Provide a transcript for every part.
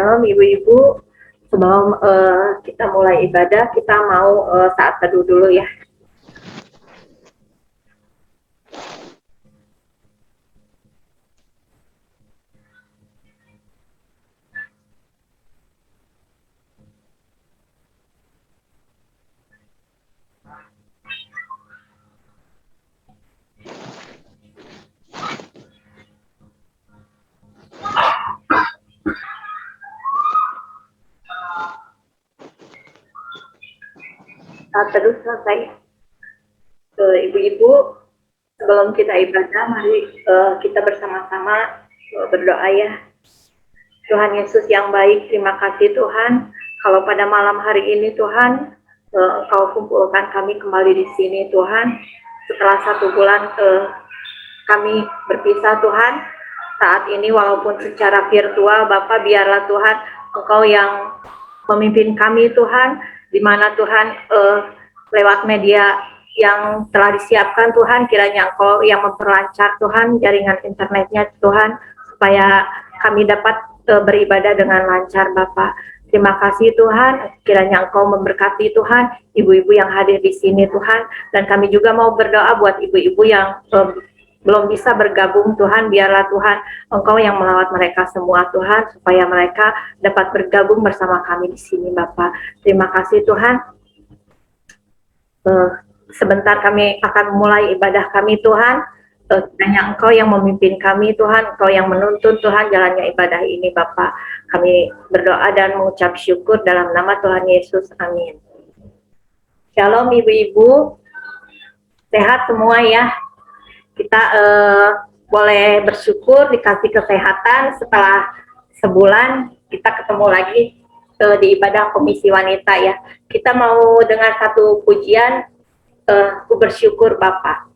Shalom ibu-ibu, sebelum kita mulai ibadah, kita mau saat teduh dulu ya. Saat teduh selesai. Ibu-ibu, sebelum kita ibadah, mari kita bersama-sama berdoa ya. Tuhan Yesus yang baik, terima kasih Tuhan. Kalau pada malam hari ini Tuhan, Engkau kumpulkan kami kembali di sini Tuhan. Setelah 1 bulan kami berpisah Tuhan. Saat ini walaupun secara virtual, Bapak biarlah Tuhan Engkau yang memimpin kami Tuhan, di mana Tuhan lewat media yang telah disiapkan Tuhan, kiranya Engkau yang memperlancar Tuhan jaringan internetnya Tuhan, supaya kami dapat beribadah dengan lancar Bapak. Terima kasih Tuhan, kiranya Engkau memberkati Tuhan, ibu-ibu yang hadir di sini Tuhan, dan kami juga mau berdoa buat ibu-ibu yang belum bisa bergabung Tuhan, biarlah Tuhan Engkau yang melawat mereka semua Tuhan, supaya mereka dapat bergabung bersama kami di sini Bapak. Terima kasih Tuhan. Sebentar kami akan mulai ibadah kami Tuhan. Kiranya Engkau yang memimpin kami Tuhan, Engkau yang menuntun Tuhan jalannya ibadah ini Bapak. Kami berdoa dan mengucap syukur dalam nama Tuhan Yesus, amin. Shalom ibu-ibu, sehat semua ya. Kita boleh bersyukur dikasih kesehatan setelah sebulan kita ketemu lagi di ibadah komisi wanita ya. Kita mau dengar satu pujian, ku bersyukur Bapa.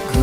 Ku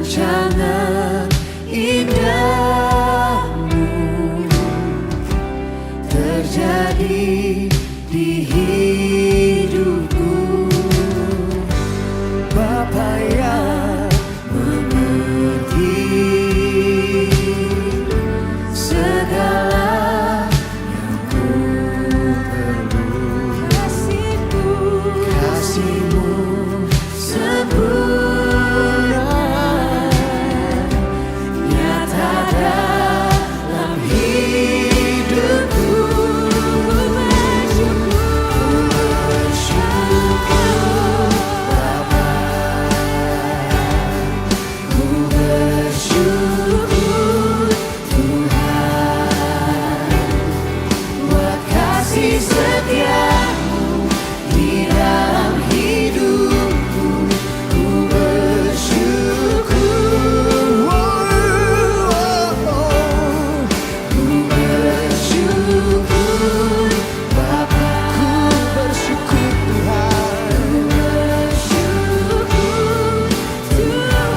rancangan indahmu terjadi di hidupku. Bapa yang mengerti segala yang ku perlu, kasih-Mu sempurna nyata dalam hidupku. Setiamu di dalam hidupku, ku bersyukur. Ku bersyukur Bapa, ku bersyukur Tuhan, ku bersyukur Tuhan,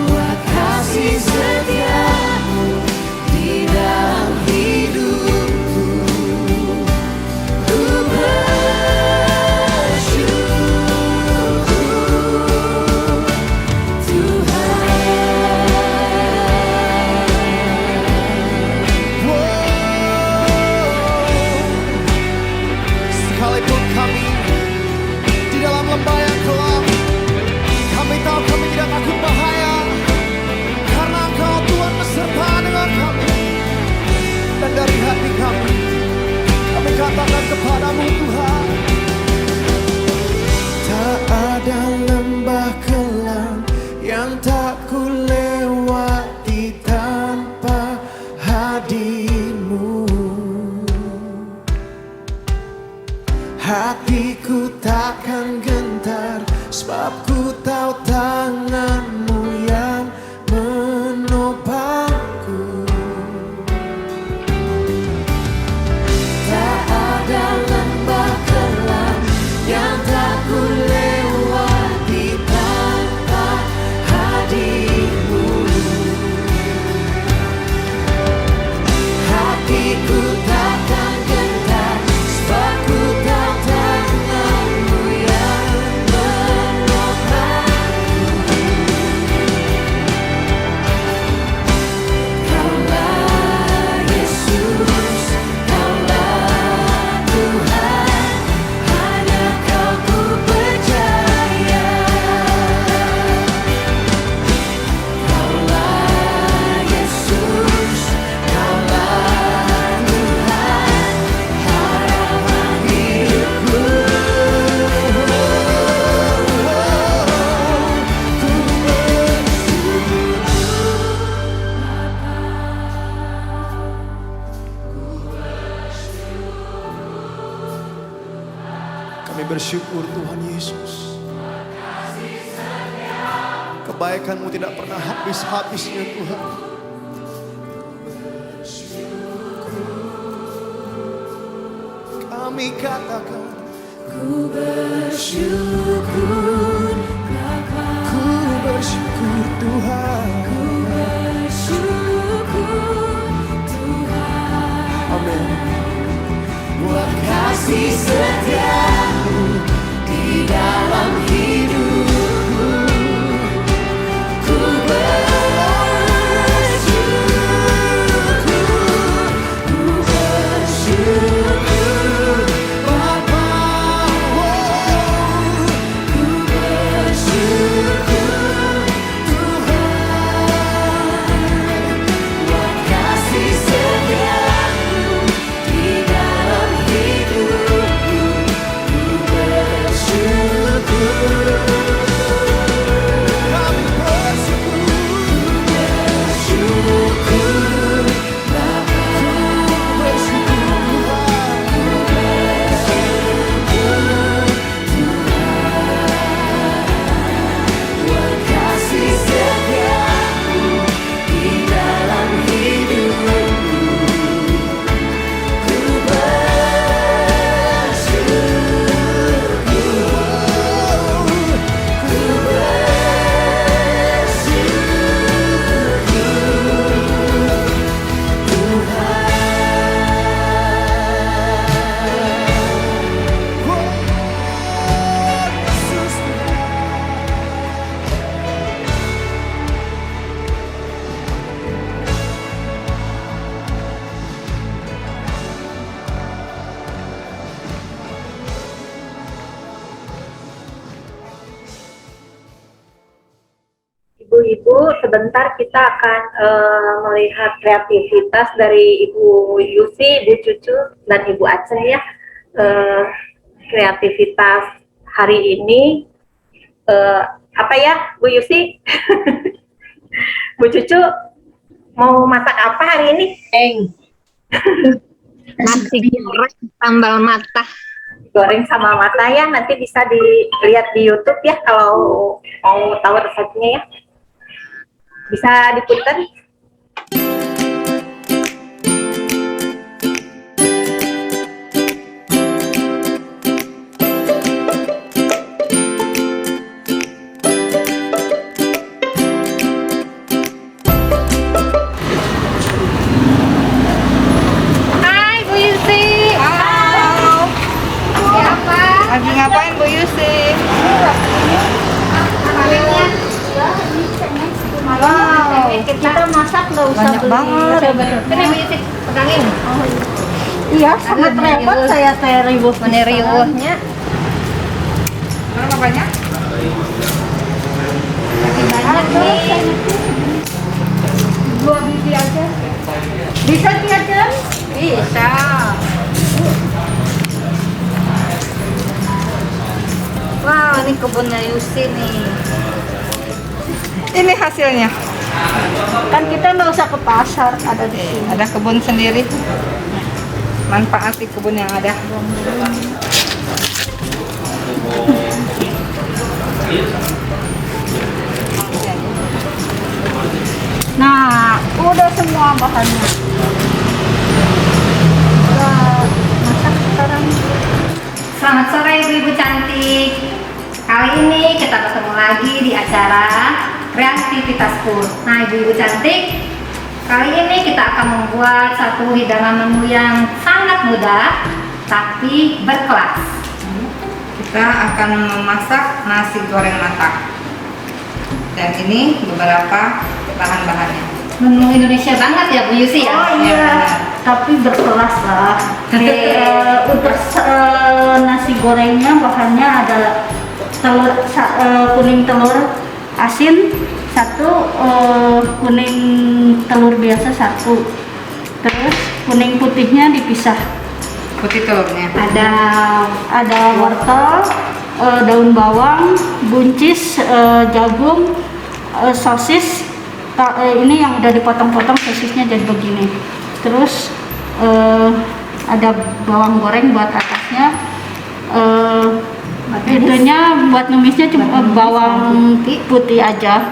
buat kasih setiamu di dalam hidupku. Sekalipun kami di dalam lembah yang gelap, kami tahu kami tidak takut bahaya, karena Engkau Tuhan beserta dengan kami. Dan dari hati kami katakan kepadamu Tuhan, tak ada lembah kelam yang tak ku lewati tanpa hadir-Mu. Hatiku takkan gentar, sebab ku tahu tangan-Mu yang menopangku. Tak ada lembah kelam yang tak ku lewati tanpa hadir-Mu. Hatiku takkan gentar, sebab ku tahu tangan-Mu yang menopangku. Kaulah Yesus, Kaulah Tuhan, hanya Kau ku percaya. Kaulah Yesus, Kaulah Tuhan, harapan hidupku. Kami bersyukur Tuhan Yesus, kebaikan-Mu tidak pernah habis-habisnya Tuhan. Kami katakan ku bersyukur Bapa, ku bersyukur Tuhan, ku bersyukur Tuhan. Amin. Buat kasih setiamu di dalam hidupku, ku bersyukur Bapa, ku Ibu-ibu, sebentar kita akan melihat kreativitas dari Ibu Yusi, Ibu Cucu, dan Ibu Aceh ya. Kreativitas hari ini apa ya, Bu Yusi? Bu Cucu mau masak apa hari ini? Nasi goreng sambal mata. Goreng sama mata ya, nanti bisa dilihat di YouTube ya kalau mau tahu resepnya ya. Bisa diputar. Hai Bu Yusi. Halo. Siapa? Lagi ngapain Bu Yusi? Wow. Kita masak nggak usah Banyak beli. banget. Ini Bu Yusi pegangin. Iya, Sangat repot saya ribuh. Mana ribuhnya? Berapa banyak? Banyak nih. Dua biji aja. Bisa tiap jam? Bisa. Wow, ini kebunnya Yusi nih. Ini hasilnya. Kan kita nggak usah ke pasar, ada di sini. Ada kebun sendiri. Manfaati kebun yang ada. Nah, udah semua bahannya. Udah masak sekarang. Selamat sore ibu-ibu cantik. Kali ini kita bertemu lagi di acara Kreativitas Food. Nah ibu-ibu cantik, kali ini kita akan membuat satu hidangan menu yang sangat mudah tapi berkelas. Kita akan memasak nasi goreng matang. Dan ini beberapa bahan-bahannya. Menu Indonesia banget ya Bu Yusi ya? Oh iya, tapi berkelas lah. Untuk nasi gorengnya bahannya ada telur kuning telur asin satu, kuning telur biasa satu, terus kuning putihnya dipisah. Putih telurnya. Ada wortel, daun bawang, buncis, jagung, sosis. Ini yang udah dipotong-potong sosisnya jadi begini. Terus ada bawang goreng buat atasnya. Itunya buat numisnya cuma bawang putih aja.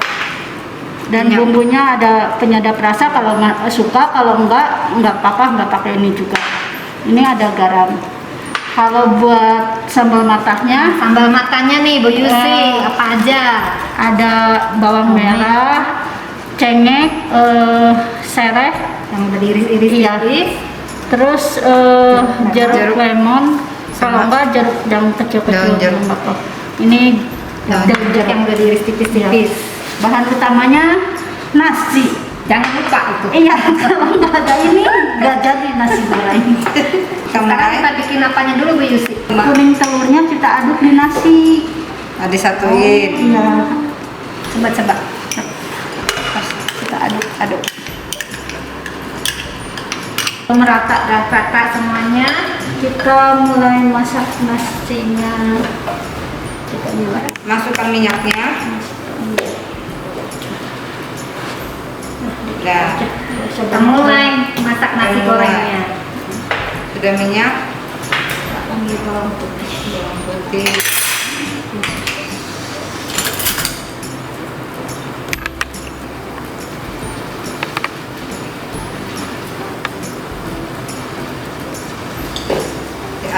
Dan bumbunya ada penyedap rasa kalau nggak suka, kalau nggak apa-apa, nggak pakai ini juga. Ini ada garam. Kalau buat sambal matahnya, Sambal matanya nih Bu Yusi, apa aja? ada bawang merah, cengek, sereh, Yang udah diiris-iris. iya. Terus jeruk lemon, kalau Sama enggak jeruk yang kecil-kecil. daun jeruk. Ini Daun daun jeruk. Yang udah diiris tipis-tipis. Bahan utamanya nasi. Jangan lupa itu. Iya, kalau nggak ada ini nggak jadi nasi goreng. Sekarang kita bikin apanya dulu Bu Yusi? Kuning telurnya kita aduk di nasi. disatuin. Iya, Coba-coba. kita aduk. Merata-rata semuanya. Kita mulai masak nasinya. Kita mulai. Masukkan minyaknya. Udah. Kita mulai masak nasi gorengnya. Sudah minyak. Ambil bawang putih. Bawang putih.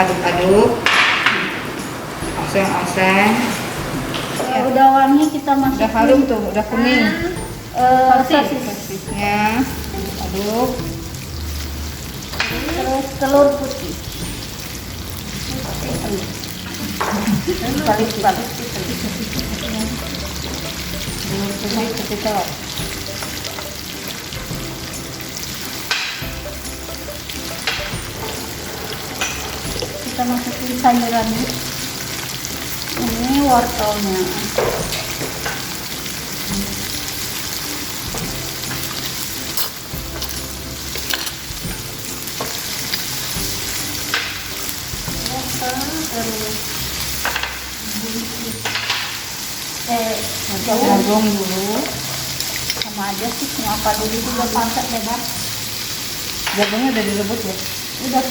Aduk-aduk, oseng-oseng. Udah wangi kita masukin. Udah harum tuh, udah kuning. Sosis. Sosisnya aduk. Terus telur putih. Balik. Telur putih telur. Kita masukin sayurannya. Ini wortelnya. jagung dulu. Sama aja sih, mau apa dulu juga pasak bebas. Jagungnya udah direbus ya? Udah.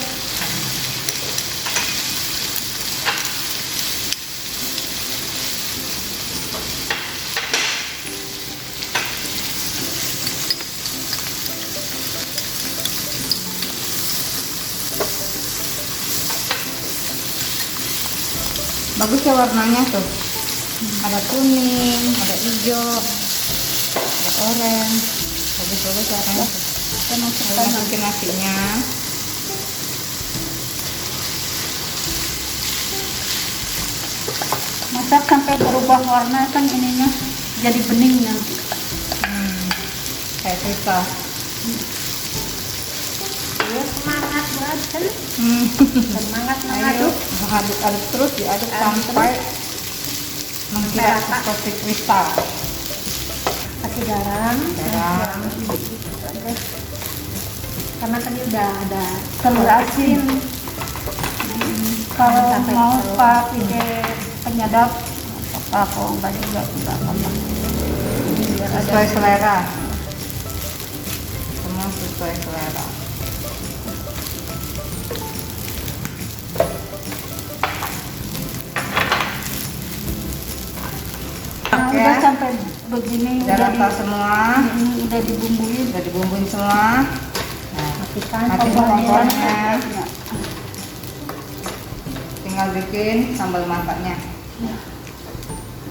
Bagus ya warnanya tuh. Ada kuning, ada hijau, ada oranye. Bagus-bagus warnanya tuh. Kita masukkan Kita masukin nasinya. masak sampai berubah warna kan ininya jadi bening nanti. Kayak susah. Ya, semangat buat semangat Ayo, aduk terus diaduk sampai mengkilap rata. seperti kristal. Kasih garam. Garam. Karena tadi udah ada Telur asin. Kalau Sampai mau telur. pakai penyedap apa kalau enggak juga enggak apa-apa. Biar ada Sesuai selera. Semua sesuai selera. Nah, Oke. udah sampai begini Udah udah rata semua. udah dibumbuin. Udah dibumbuin semua. Nah, Matikan matikan kompornya. kompornya. Tinggal bikin sambal matanya.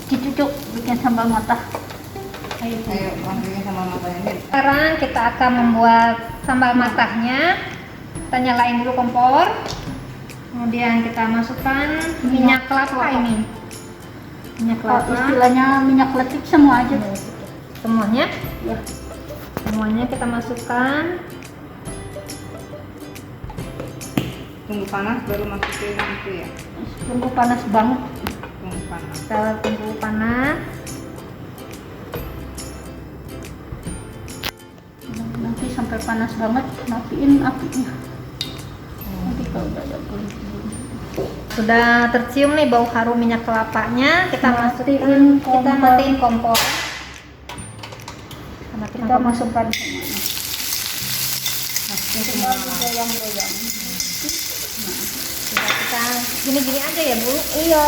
Gitu Cuk, bikin sambal matah. Ayo. Ayo, Bang, bikin sambal matanya ini. Sekarang kita akan membuat sambal matahnya. Kita nyalain dulu kompor. Kemudian kita masukkan minyak kelapa ini. Minyak Kalau kelapa. istilahnya minyak letik semua aja. Semuanya. Ya. Semuanya kita masukkan. Tunggu panas baru masukin itu ya. Tunggu panas banget. Tunggu panas. Kita tunggu panas. Nanti sampai panas banget, matiin apinya. Nanti kalau udah ada bunyi. Sudah tercium nih bau harum minyak kelapanya. Kita Matiin masukin, kita kompor. matiin kompor. Kita masukkan semuanya. Masukin Tinggal semua. digoyang-goyang. Kita gini-gini aja ya Bu. Iya,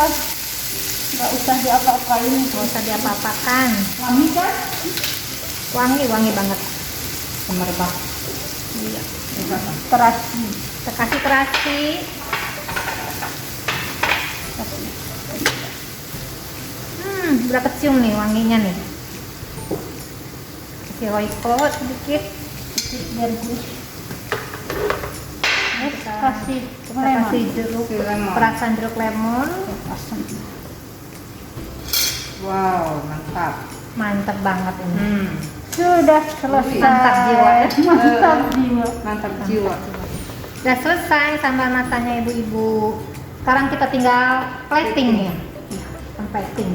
nggak usah diapa-apain. Nggak usah diapa-apakan. Wangi kan? Wangi banget. Semerbak. Iya. Terasi. Kita kasih terasi. Udah kecium nih wanginya nih. Kasih royco sedikit. Biar gurih. Kita Kasih kita kasih jeruk, Kasih lemon. perasan jeruk lemon. asam. Wow, mantap. Mantap banget ini. Sudah selesai. Mantap jiwa ya. Mantap jiwa. Mantap jiwa. Udah selesai sambal matanya ibu-ibu. Sekarang kita tinggal plating ya. Plating.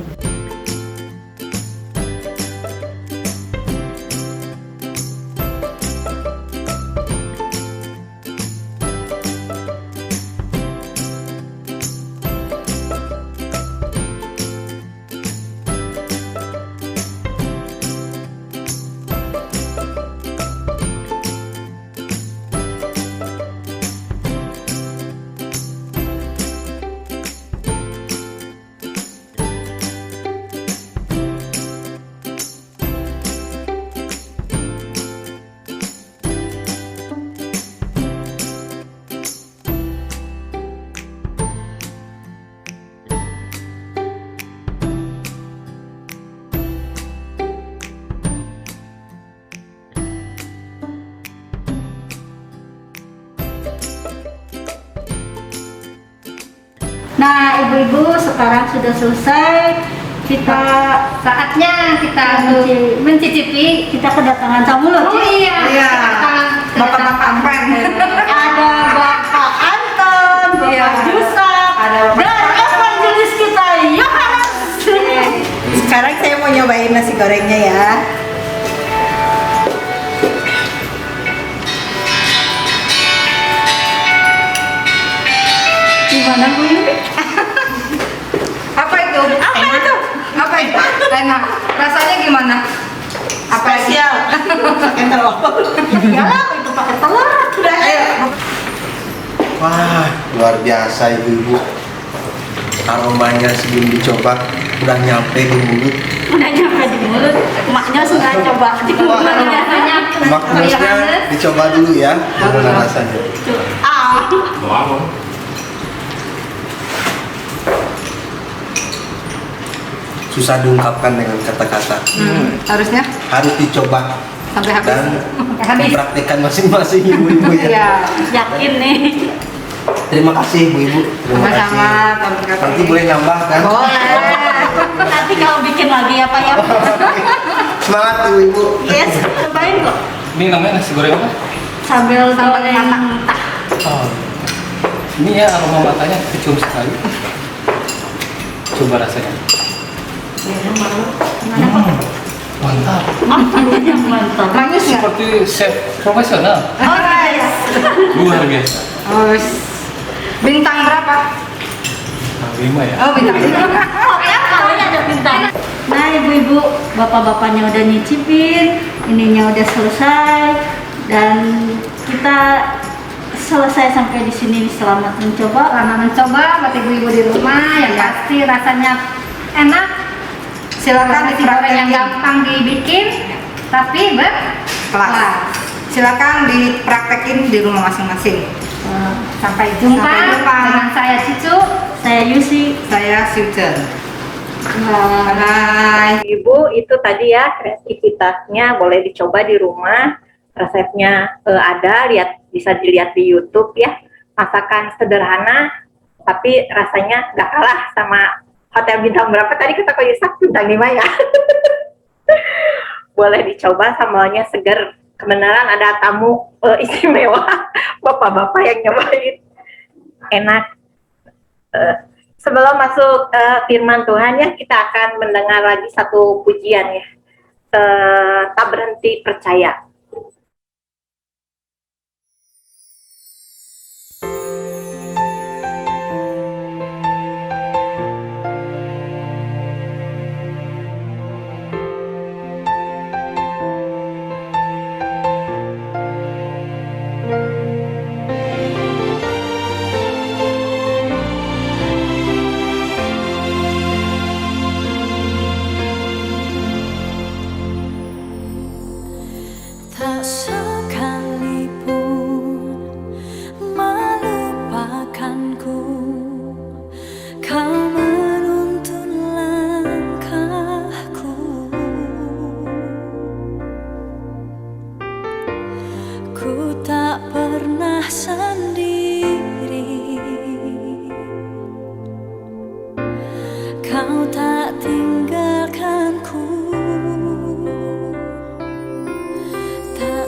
Nah, ibu-ibu sekarang sudah selesai. Kita Saatnya kita mencicipi. kita kedatangan tamu loh. Oh Ci. iya. Iya. Bapak-bapak pen. Ada Bapak Anton, Bapak Iya. Yusak, Ada Bapak- dan evangelis kita Yohanes. Sekarang saya mau nyobain nasi gorengnya ya. Gimana Bu Yuni? Apa itu? Apa itu? Apa itu? Enak. Rasanya gimana? Spesial. Pakai telur. Iyalah, itu pakai telur. Udah, ayo. Wah, luar biasa ibu-ibu. Aromanya sebelum dicoba udah nyampe di mulut. Udah nyampe di mulut. Maknya sudah coba di mulut. Rasanya Makmusnya dicoba dulu ya, gimana rasanya? Ah. Susah diungkapkan dengan kata-kata. Harusnya Harus dicoba sampai habis. dan habis. dipraktikkan masing-masing ibu-ibu ya. Iya. Yakin nih. Terima kasih ibu-ibu. Terima Sama-sama. kasih. Nanti boleh nambah kan? Boleh. Nanti kalau bikin lagi apa ya? Semangat ibu-ibu. Yes, cobain kok. Ini namanya nasi goreng apa? Sambil goreng mentah. Oh. Ini ya aroma matanya kecium sekali. Coba rasanya. Mantap. Mantap. Manis nggak? Seperti chef profesional. Oh, yes. Luar biasa. Oh, bintang berapa? Nah, 5 ya. Oh, bintang. Oh ya, kalau ada bintang. Nah, ibu-ibu, bapak-bapaknya udah nyicipin, ininya udah selesai, dan kita selesai sampai di sini. Selamat mencoba. Selamat mencoba buat ibu-ibu di rumah yang pasti rasanya enak. Silakan Nasi goreng yang dipraktekin. gampang dibikin tapi berkelas. Silakan dipraktekin di rumah masing-masing. Sampai jumpa, Sampai jumpa. dengan saya Cicu. Saya Yusi. Saya Susan. Nah, Bye. Ibu, itu tadi ya kreativitasnya boleh dicoba di rumah. Resepnya ada, bisa dilihat di YouTube ya. Masakan sederhana, tapi rasanya nggak kalah sama hotel bintang berapa tadi kata Ko Yusak, bintang 5 ya. Boleh dicoba, sambalnya seger. Kebenaran ada tamu istimewa, bapak-bapak yang nyobain. Enak. Sebelum masuk firman Tuhan ya, kita akan mendengar lagi satu pujian ya. Tak berhenti percaya. Tak sekalipun melupakanku, kau menuntun langkahku. Ku tak pernah sendiri, kau tak tinggalkanku. Tak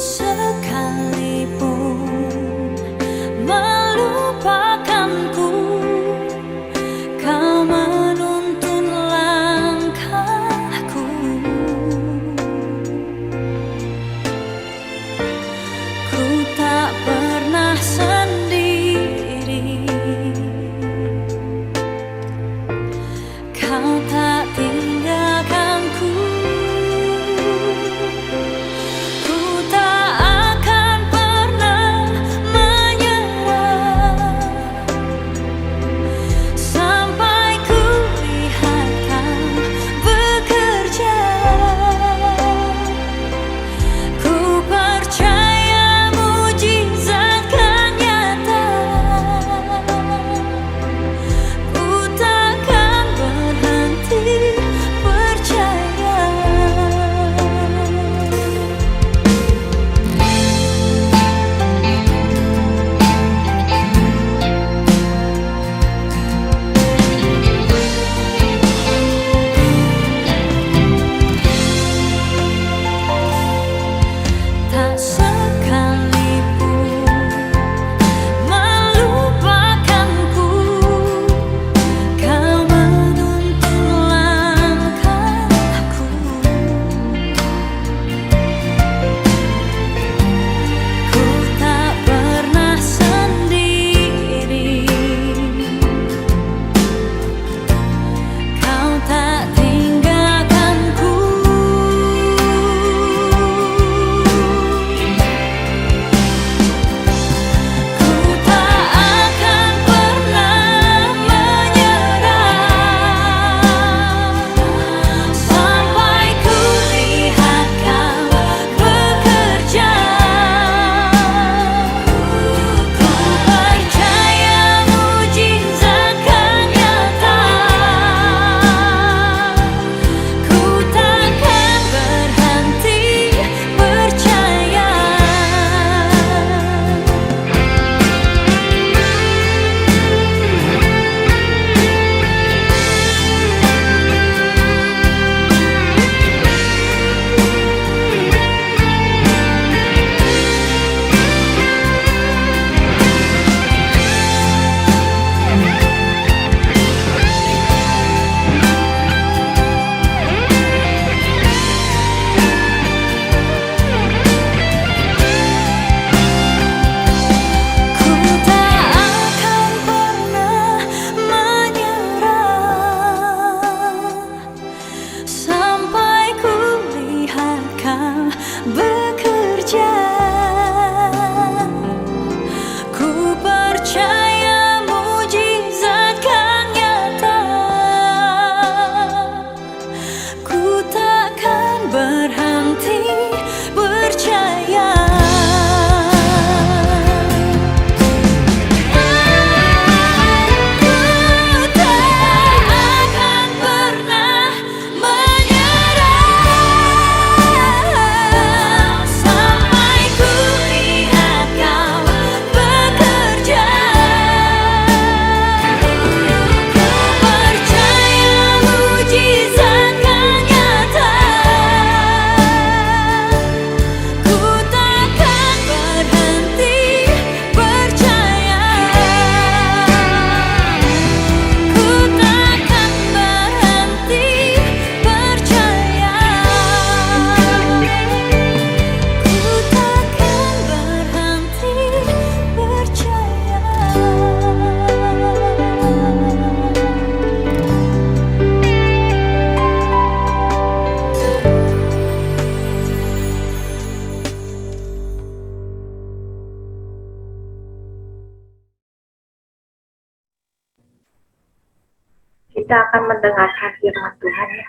kita akan mendengarkan firman Tuhan ya.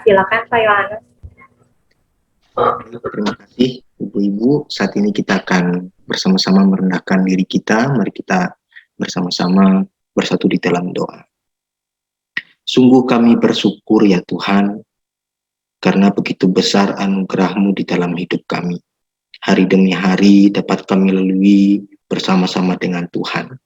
Silakan Pak Yohanes. Terima kasih Ibu-Ibu. Saat ini kita akan bersama-sama merendahkan diri kita. Mari kita bersama-sama bersatu di dalam doa. Sungguh kami bersyukur ya Tuhan, karena begitu besar anugerah-Mu di dalam hidup kami. Hari demi hari dapat kami lalui bersama-sama dengan Tuhan.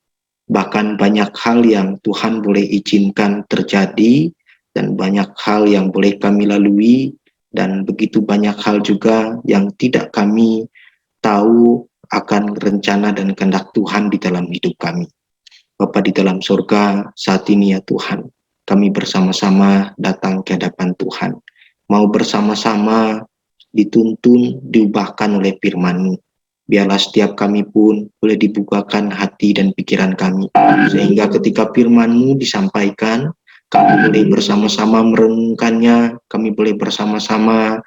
Bahkan banyak hal yang Tuhan boleh izinkan terjadi, dan banyak hal yang boleh kami lalui, dan begitu banyak hal juga yang tidak kami tahu akan rencana dan kehendak Tuhan di dalam hidup kami. Bapa di dalam surga, saat ini ya Tuhan, kami bersama-sama datang ke hadapan Tuhan. Mau bersama-sama dituntun, diubahkan oleh firman-Mu. Biarlah setiap kami pun boleh dibukakan hati dan pikiran kami. Sehingga ketika firman-Mu disampaikan, kami boleh bersama-sama merenungkannya, kami boleh bersama-sama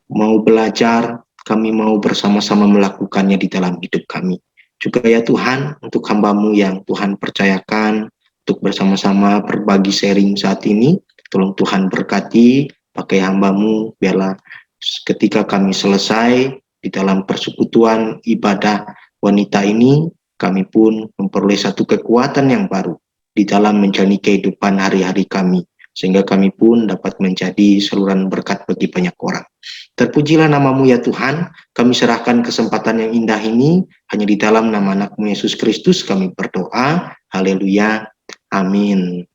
mau belajar, kami mau bersama-sama melakukannya di dalam hidup kami. Juga ya Tuhan, untuk hamba-Mu yang Tuhan percayakan, untuk bersama-sama berbagi sharing saat ini, tolong Tuhan berkati, pakai hamba-Mu, biarlah ketika kami selesai di dalam persekutuan ibadah wanita ini, kami pun memperoleh satu kekuatan yang baru di dalam menjalani kehidupan hari-hari kami, sehingga kami pun dapat menjadi saluran berkat bagi banyak orang. Terpujilah nama-Mu ya Tuhan, kami serahkan kesempatan yang indah ini hanya di dalam nama anak-Mu Yesus Kristus kami berdoa, haleluya, amin.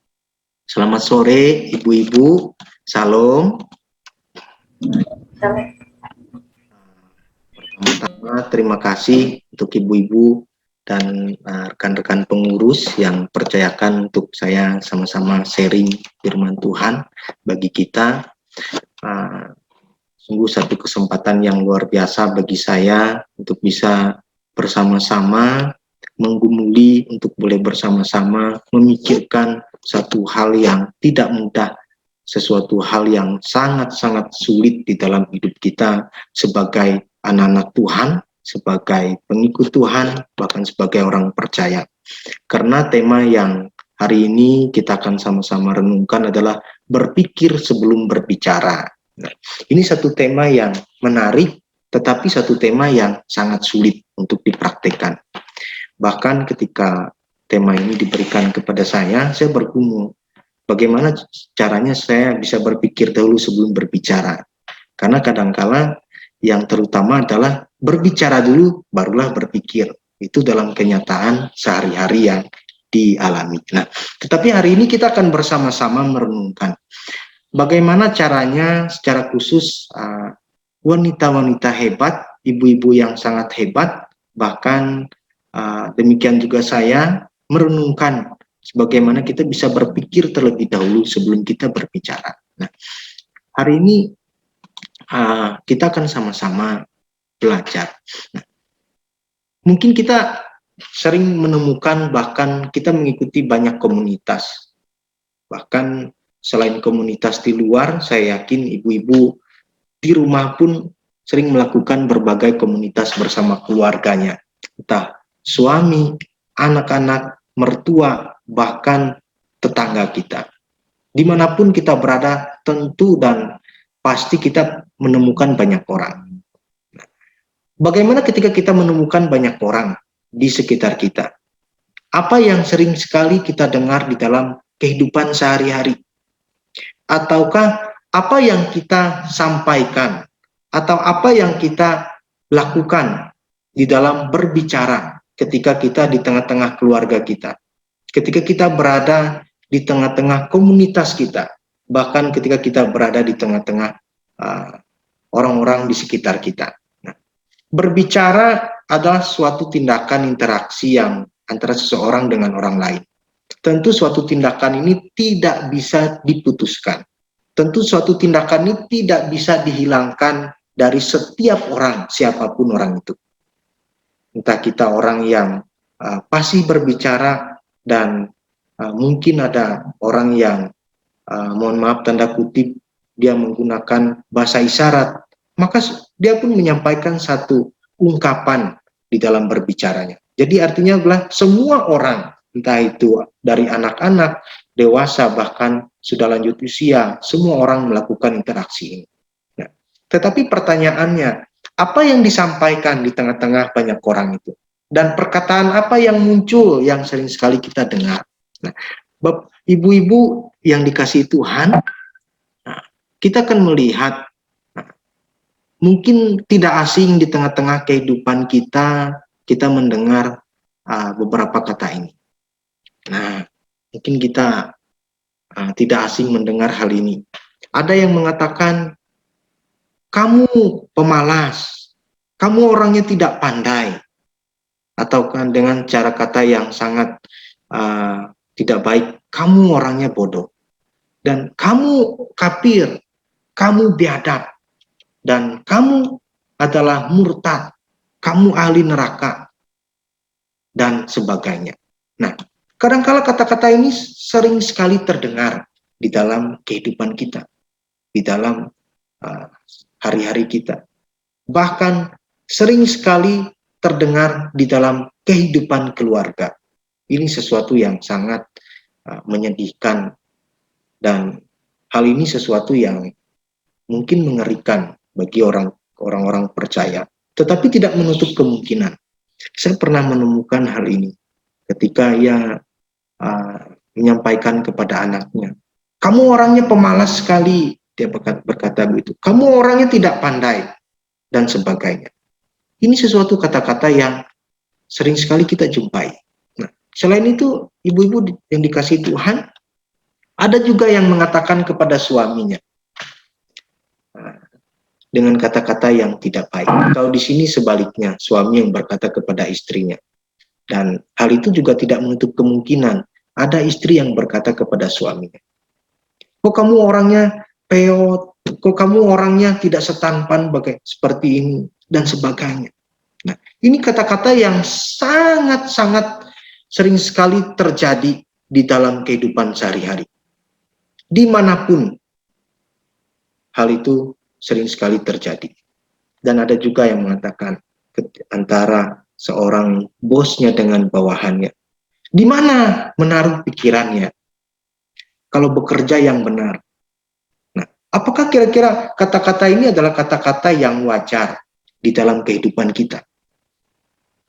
Selamat sore Ibu-Ibu, salam. Pertama-tama terima kasih untuk Ibu-Ibu dan rekan-rekan pengurus yang percayakan untuk saya sama-sama sharing firman Tuhan bagi kita. Sungguh satu kesempatan yang luar biasa bagi saya untuk bisa bersama-sama menggumuli, untuk boleh bersama-sama memikirkan satu hal yang tidak mudah, sesuatu hal yang sangat-sangat sulit di dalam hidup kita sebagai anak-anak Tuhan, sebagai pengikut Tuhan, bahkan sebagai orang percaya. Karena tema yang hari ini kita akan sama-sama renungkan adalah berpikir sebelum berbicara. Nah, ini satu tema yang menarik, tetapi satu tema yang sangat sulit untuk dipraktikkan. Bahkan ketika tema ini diberikan kepada saya bergumul, bagaimana caranya saya bisa berpikir dahulu sebelum berbicara. Karena kadangkala yang terutama adalah berbicara dulu, barulah berpikir. Itu dalam kenyataan sehari-hari yang dialami. Nah, tetapi hari ini kita akan bersama-sama merenungkan bagaimana caranya secara khusus wanita-wanita hebat, ibu-ibu yang sangat hebat, bahkan demikian juga saya merenungkan bagaimana kita bisa berpikir terlebih dahulu sebelum kita berbicara. Nah, hari ini kita akan sama-sama belajar. Nah, mungkin kita sering menemukan, bahkan kita mengikuti banyak komunitas. Bahkan selain komunitas di luar, saya yakin ibu-ibu di rumah pun sering melakukan berbagai komunitas bersama keluarganya. Entah suami, anak-anak, mertua, bahkan tetangga kita. Dimanapun kita berada, tentu dan pasti kita menemukan banyak orang. Bagaimana ketika kita menemukan banyak orang di sekitar kita? Apa yang sering sekali kita dengar di dalam kehidupan sehari-hari? Ataukah apa yang kita sampaikan? Atau apa yang kita lakukan di dalam berbicara ketika kita di tengah-tengah keluarga kita? Ketika kita berada di tengah-tengah komunitas kita? Bahkan ketika kita berada di tengah-tengah orang-orang di sekitar kita. Nah, berbicara adalah suatu tindakan interaksi yang antara seseorang dengan orang lain. Tentu suatu tindakan ini tidak bisa diputuskan. Tentu suatu tindakan ini tidak bisa dihilangkan dari setiap orang, siapapun orang itu. Entah kita orang yang pasti berbicara dan mungkin ada orang yang mohon maaf tanda kutip, dia menggunakan bahasa isyarat, maka dia pun menyampaikan satu ungkapan di dalam berbicaranya. Jadi artinya adalah semua orang, entah itu dari anak-anak, dewasa, bahkan sudah lanjut usia, semua orang melakukan interaksi ini. Nah, tetapi pertanyaannya, apa yang disampaikan di tengah-tengah banyak orang itu? Dan perkataan apa yang muncul yang sering sekali kita dengar? Nah, ibu-ibu yang dikasihi Tuhan, nah, kita akan melihat, nah, mungkin tidak asing di tengah-tengah kehidupan kita, kita mendengar beberapa kata ini. Nah, mungkin kita tidak asing mendengar hal ini. Ada yang mengatakan, kamu pemalas, kamu orangnya tidak pandai, atau kan dengan cara kata yang sangat tidak baik, kamu orangnya bodoh, dan kamu kafir, kamu biadab, dan kamu adalah murtad, kamu ahli neraka, dan sebagainya. Nah, kadang-kala kata-kata ini sering sekali terdengar di dalam kehidupan kita, di dalam hari-hari kita. Bahkan sering sekali terdengar di dalam kehidupan keluarga. Ini sesuatu yang sangat menyedihkan, dan hal ini sesuatu yang mungkin mengerikan bagi orang-orang percaya. Tetapi tidak menutup kemungkinan. Saya pernah menemukan hal ini ketika ia menyampaikan kepada anaknya, kamu orangnya pemalas sekali, dia berkata begitu, kamu orangnya tidak pandai, dan sebagainya. Ini sesuatu kata-kata yang sering sekali kita jumpai. Nah, selain itu, ibu-ibu yang dikasihi Tuhan, ada juga yang mengatakan kepada suaminya dengan kata-kata yang tidak baik. Kalau di sini sebaliknya, suami yang berkata kepada istrinya. Dan hal itu juga tidak menutup kemungkinan ada istri yang berkata kepada suaminya, kok kamu orangnya peot, kok kamu orangnya tidak setampan seperti ini, dan sebagainya. Nah, ini kata-kata yang sangat-sangat sering sekali terjadi di dalam kehidupan sehari-hari. Dimanapun hal itu sering sekali terjadi. Dan ada juga yang mengatakan antara seorang bosnya dengan bawahannya, di mana menaruh pikirannya kalau bekerja yang benar. Nah, apakah kira-kira kata-kata ini adalah kata-kata yang wajar di dalam kehidupan kita?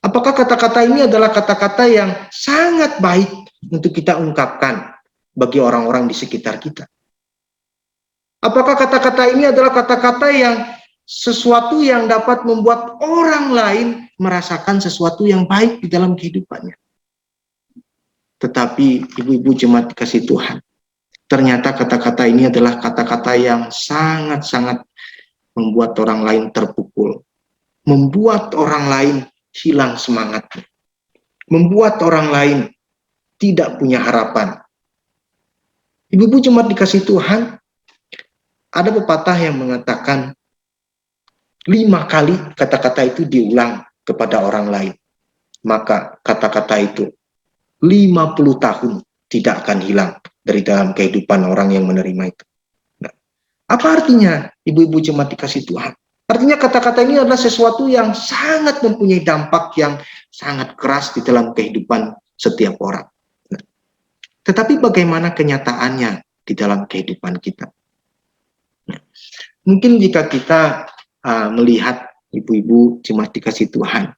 Apakah kata-kata ini adalah kata-kata yang sangat baik untuk kita ungkapkan bagi orang-orang di sekitar kita? Apakah kata-kata ini adalah kata-kata yang sesuatu yang dapat membuat orang lain merasakan sesuatu yang baik di dalam kehidupannya? Tetapi ibu-ibu jemaat dikasihi Tuhan, ternyata kata-kata ini adalah kata-kata yang sangat-sangat membuat orang lain terpukul, membuat orang lain hilang semangatnya, membuat orang lain tidak punya harapan. Ibu-ibu jemaat dikasihi Tuhan, ada pepatah yang mengatakan 5 kali kata-kata itu diulang kepada orang lain, maka kata-kata itu 50 tahun tidak akan hilang dari dalam kehidupan orang yang menerima itu. Nah, apa artinya ibu-ibu jemaat dikasihi Tuhan? Artinya kata-kata ini adalah sesuatu yang sangat mempunyai dampak yang sangat keras di dalam kehidupan setiap orang. Nah, tetapi bagaimana kenyataannya di dalam kehidupan kita? Nah, mungkin jika kita melihat ibu-ibu jemaat dikasihi Tuhan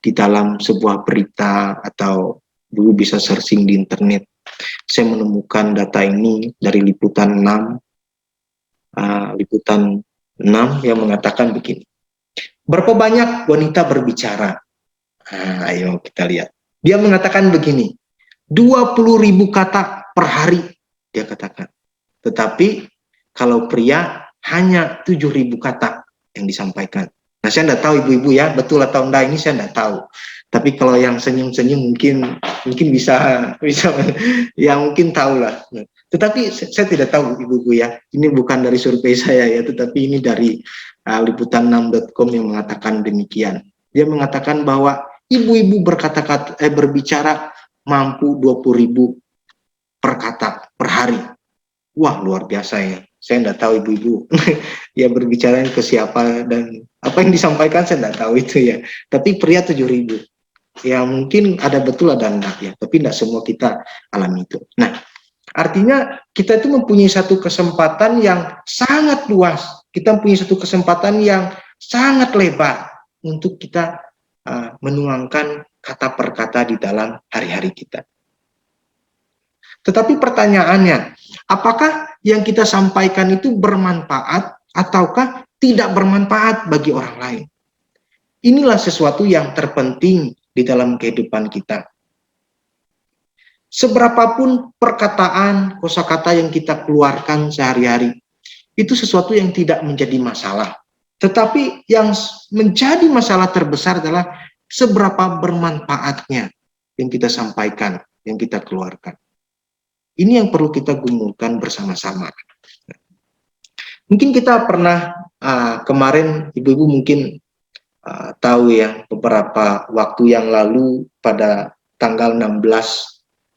di dalam sebuah berita, atau dulu bisa searching di internet, saya menemukan data ini dari liputan 6 yang mengatakan begini, berapa banyak wanita berbicara? Ayo kita lihat. Dia mengatakan begini, 20.000 kata per hari, dia katakan. Tetapi kalau pria hanya 7.000 kata yang disampaikan. Nah, saya tidak tahu ibu-ibu ya, betul atau enggak, ini saya tidak tahu. Tapi kalau yang senyum-senyum mungkin bisa ya mungkin tahu lah. Tetapi saya tidak tahu ibu-ibu ya, ini bukan dari survei saya ya, tetapi ini dari liputan6.com yang mengatakan demikian. Dia mengatakan bahwa ibu-ibu berbicara mampu 20.000 per kata per hari. Wah, luar biasa ya. Saya tidak tahu ibu-ibu ya berbicara ke siapa dan apa yang disampaikan, saya tidak tahu itu ya. Tapi pria 7.000. Ya mungkin ada betul ada enggak ya, tapi tidak semua kita alami itu. Nah, Artinya kita itu mempunyai satu kesempatan yang sangat luas. Kita mempunyai satu kesempatan yang sangat lebar untuk kita menuangkan kata per kata di dalam hari-hari kita. Tetapi pertanyaannya, apakah yang kita sampaikan itu bermanfaat ataukah tidak bermanfaat bagi orang lain? Inilah sesuatu yang terpenting di dalam kehidupan kita. Seberapapun perkataan, kosakata yang kita keluarkan sehari-hari, itu sesuatu yang tidak menjadi masalah. Tetapi yang menjadi masalah terbesar adalah seberapa bermanfaatnya yang kita sampaikan, yang kita keluarkan. Ini yang perlu kita gumulkan bersama-sama. Mungkin kita pernah kemarin, ibu-ibu mungkin tahu ya, beberapa waktu yang lalu pada tanggal 16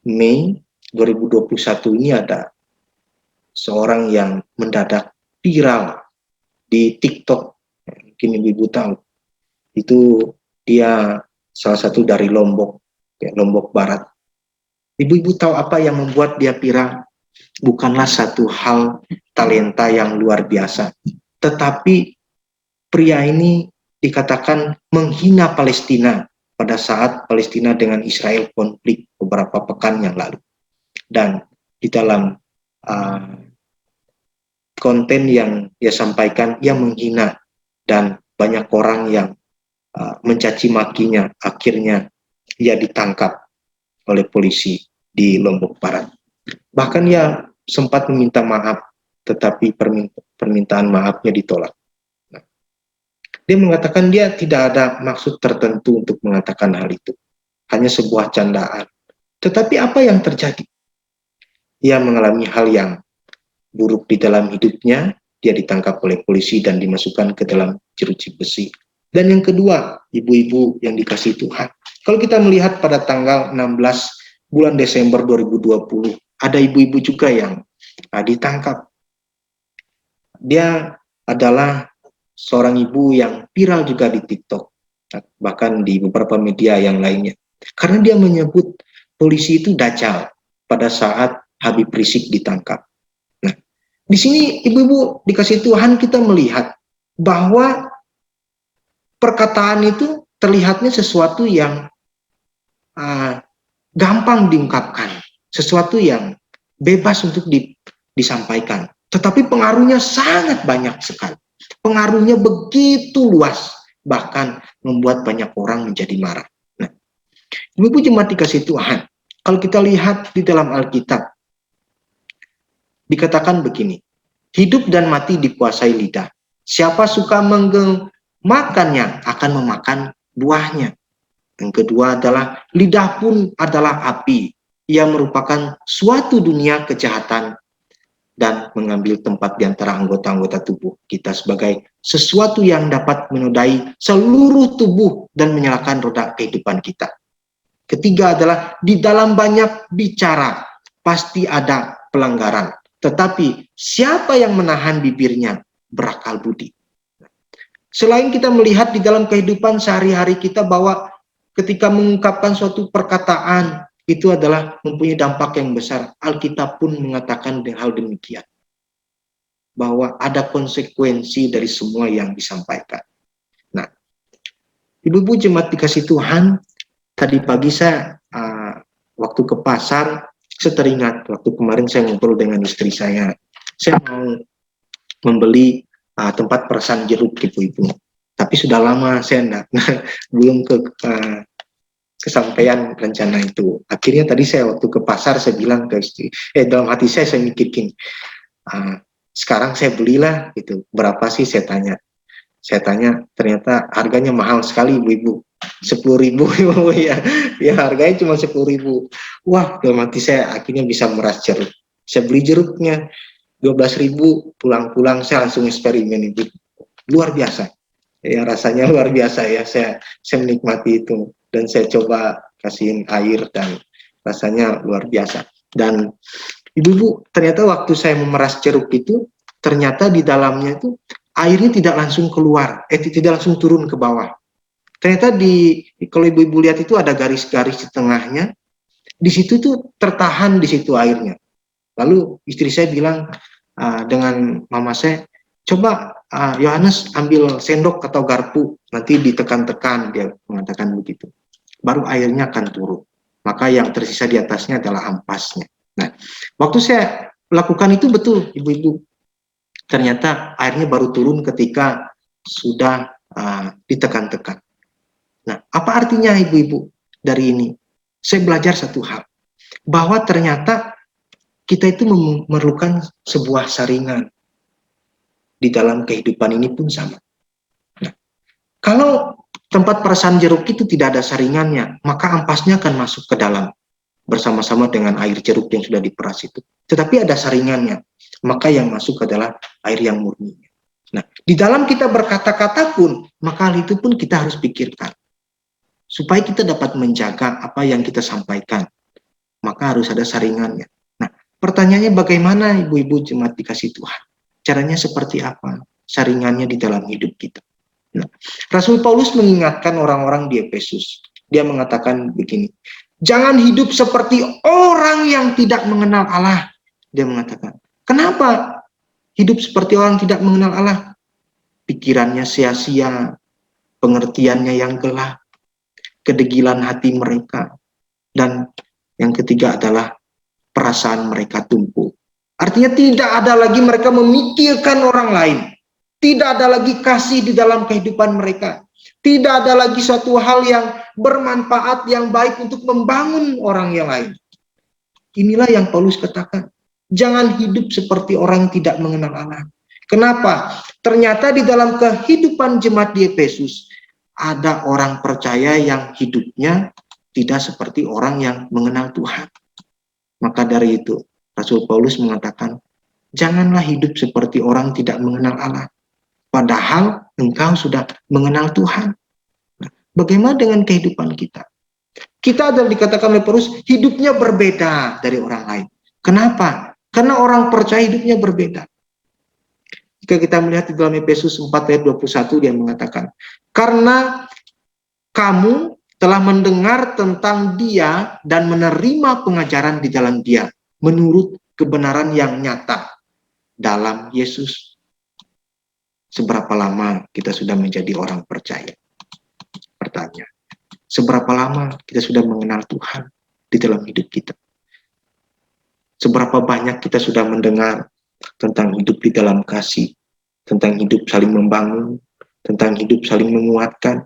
Mei 2021 ini ada seorang yang mendadak viral di TikTok. Mungkin ibu-ibu tahu. Itu dia salah satu dari Lombok, ya, Lombok Barat. Ibu-ibu tahu apa yang membuat dia viral? Bukanlah satu hal talenta yang luar biasa, tetapi pria ini dikatakan menghina Palestina pada saat Palestina dengan Israel konflik beberapa pekan yang lalu. Dan di dalam konten yang dia sampaikan, ia menghina dan banyak orang yang mencaci makinya. Akhirnya ia ditangkap oleh polisi di Lombok Barat. Bahkan ia sempat meminta maaf, tetapi permintaan maafnya ditolak. Nah, dia mengatakan dia tidak ada maksud tertentu untuk mengatakan hal itu, hanya sebuah candaan. Tetapi apa yang terjadi? Ia mengalami hal yang buruk di dalam hidupnya, dia ditangkap oleh polisi dan dimasukkan ke dalam jeruji besi. Dan yang kedua, ibu-ibu yang dikasihi Tuhan, kalau kita melihat pada tanggal 16 bulan Desember 2020, ada ibu-ibu juga yang ditangkap. Dia adalah seorang ibu yang viral juga di TikTok, bahkan di beberapa media yang lainnya. Karena dia menyebut polisi itu dajjal pada saat Habib Rizik ditangkap. Nah, di sini ibu-ibu dikasih Tuhan, kita melihat bahwa perkataan itu terlihatnya sesuatu yang gampang diungkapkan, sesuatu yang bebas untuk disampaikan. Tetapi pengaruhnya sangat banyak sekali. Pengaruhnya begitu luas, bahkan membuat banyak orang menjadi marah. Nah, ibu-ibu jemaat dikasih Tuhan, kalau kita lihat di dalam Alkitab, dikatakan begini, hidup dan mati dikuasai lidah. Siapa suka memakannya akan memakan buahnya. Yang kedua adalah lidah pun adalah api. Ia merupakan suatu dunia kejahatan dan mengambil tempat di antara anggota-anggota tubuh kita sebagai sesuatu yang dapat menodai seluruh tubuh dan menyalakan roda kehidupan kita. Ketiga adalah di dalam banyak bicara pasti ada pelanggaran. Tetapi siapa yang menahan bibirnya berakal budi. Selain kita melihat di dalam kehidupan sehari-hari kita bahwa ketika mengungkapkan suatu perkataan itu adalah mempunyai dampak yang besar. Alkitab pun mengatakan hal demikian. Bahwa ada konsekuensi dari semua yang disampaikan. Nah, ibu-ibu jemaat dikasih Tuhan, tadi pagi saya waktu ke pasar, saya teringat waktu kemarin saya ngobrol dengan istri saya mau membeli tempat peresan jeruk, ibu-ibu. Tapi sudah lama saya belum kesampaian rencana itu. Akhirnya tadi saya waktu ke pasar saya bilang ke istri, dalam hati saya mikir gini, sekarang saya belilah gitu. Berapa sih saya tanya? Saya tanya, ternyata harganya mahal sekali, ibu-ibu. 10.000 ya harganya cuma 10.000. Wah, dalam hati saya akhirnya bisa meras jeruk. Saya beli jeruknya 12.000, pulang-pulang saya langsung eksperimen, ibu. Luar biasa. Ya rasanya luar biasa ya, saya menikmati itu dan saya coba kasihin air dan rasanya luar biasa. Dan ibu-ibu, ternyata waktu saya memeras jeruk itu, ternyata di dalamnya itu airnya tidak langsung keluar, tidak langsung turun ke bawah. Ternyata kalau ibu-ibu lihat itu ada garis-garis di tengahnya, di situ tuh tertahan di situ airnya. Lalu istri saya bilang dengan mama saya, coba Yohanes ambil sendok atau garpu, nanti ditekan-tekan, dia mengatakan begitu. Baru airnya akan turun. Maka yang tersisa di atasnya adalah ampasnya. Nah, waktu saya lakukan itu betul, ibu-ibu. Ternyata airnya baru turun ketika sudah ditekan-tekan. Nah, apa artinya ibu-ibu dari ini? Saya belajar satu hal, bahwa ternyata kita itu memerlukan sebuah saringan. Di dalam kehidupan ini pun sama. Nah, kalau tempat perasan jeruk itu tidak ada saringannya, maka ampasnya akan masuk ke dalam bersama-sama dengan air jeruk yang sudah diperas itu. Tetapi ada saringannya, maka yang masuk adalah air yang murni. Nah, di dalam kita berkata-kata pun, maka hal itu pun kita harus pikirkan. Supaya kita dapat menjaga apa yang kita sampaikan, maka harus ada saringannya. Nah, pertanyaannya bagaimana ibu-ibu jemaat dikasih Tuhan? Caranya seperti apa? Saringannya di dalam hidup kita. Nah, Rasul Paulus mengingatkan orang-orang di Efesus. Dia mengatakan begini, jangan hidup seperti orang yang tidak mengenal Allah. Dia mengatakan, kenapa hidup seperti orang tidak mengenal Allah? Pikirannya sia-sia, pengertiannya yang gelap, kedegilan hati mereka, dan yang ketiga adalah perasaan mereka tumpul. Artinya tidak ada lagi mereka memikirkan orang lain. Tidak ada lagi kasih di dalam kehidupan mereka. Tidak ada lagi suatu hal yang bermanfaat, yang baik untuk membangun orang yang lain. Inilah yang Paulus katakan. Jangan hidup seperti orang tidak mengenal Allah. Kenapa? Ternyata di dalam kehidupan jemaat di Efesus, ada orang percaya yang hidupnya tidak seperti orang yang mengenal Tuhan. Maka dari itu, Rasul Paulus mengatakan, janganlah hidup seperti orang tidak mengenal Allah. Padahal engkau sudah mengenal Tuhan. Nah, bagaimana dengan kehidupan kita? Kita adalah dikatakan oleh Paulus, hidupnya berbeda dari orang lain. Kenapa? Karena orang percaya hidupnya berbeda. Jika kita melihat di dalam Efesus 4 ayat 21, dia mengatakan, karena kamu telah mendengar tentang dia dan menerima pengajaran di dalam dia, menurut kebenaran yang nyata dalam Yesus. Seberapa lama kita sudah menjadi orang percaya? Pertanyaan. Seberapa lama kita sudah mengenal Tuhan di dalam hidup kita? Seberapa banyak kita sudah mendengar tentang hidup di dalam kasih, tentang hidup saling membangun, tentang hidup saling menguatkan.